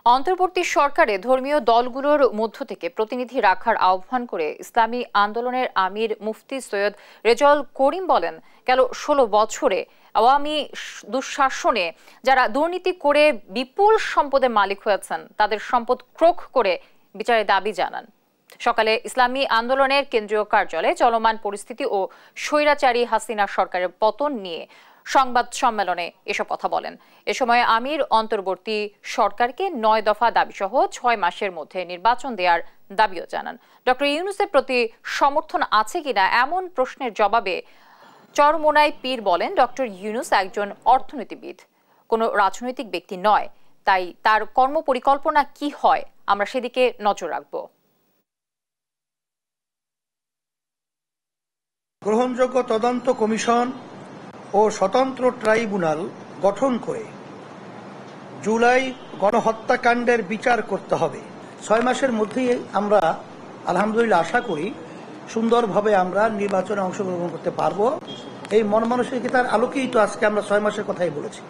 অন্তর্বর্তী সরকারে ধর্মীয় দলগুলোর মধ্য থেকে প্রতিনিধি রাখার আহ্বান করে ইসলামী আন্দোলনের আমির মুফতি সৈয়দ রেজাউল করিম বলেন, গেল ১৬ বছরে আওয়ামী দুঃশাসনে যারা দুর্নীতি করে বিপুল সম্পদের মালিক হয়েছেন তাদের সম্পদ ক্রোক করে বিচারের দাবি জানান। সকালে ইসলামী আন্দোলনের কেন্দ্রীয় কার্যালয়ে চলমান পরিস্থিতি ও স্বৈরাচারী হাসিনা সরকারের পতন নিয়ে সংবাদ সম্মেলনে এসব কথা বলেন। এ সময় আমির অন্তর্বর্তী সরকারকে ৯ দফা দাবিসহ ৬ মাসের মধ্যে নির্বাচন দেওয়ার দাবিও জানান। ডক্টর ইউনূসের প্রতি সমর্থন আছে কিনা এমন প্রশ্নের জবাবে চরমোনাই পীর বলেন, ডক্টর ইউনূস একজন অর্থনীতিবিদ, কোনো রাজনৈতিক ব্যক্তি নয়। তাই তার কর্মপরিকল্পনা কি হয় আমরা সেদিকে নজর রাখব। গ্রহণযোগ্য তদন্ত কমিশন ও স্বতন্ত্র ট্রাইব্যুনাল গঠন করে জুলাই গণহত্যাকাণ্ডের বিচার করতে হবে। ৬ মাসের মধ্যেই আমরা আলহামদুলিল্লাহ আশা করি সুন্দরভাবে আমরা নির্বাচনে অংশগ্রহণ করতে পারবো। এই মন মানসিকতার আলোকেই তো আজকে আমরা ৬ মাসের কথাই বলেছি।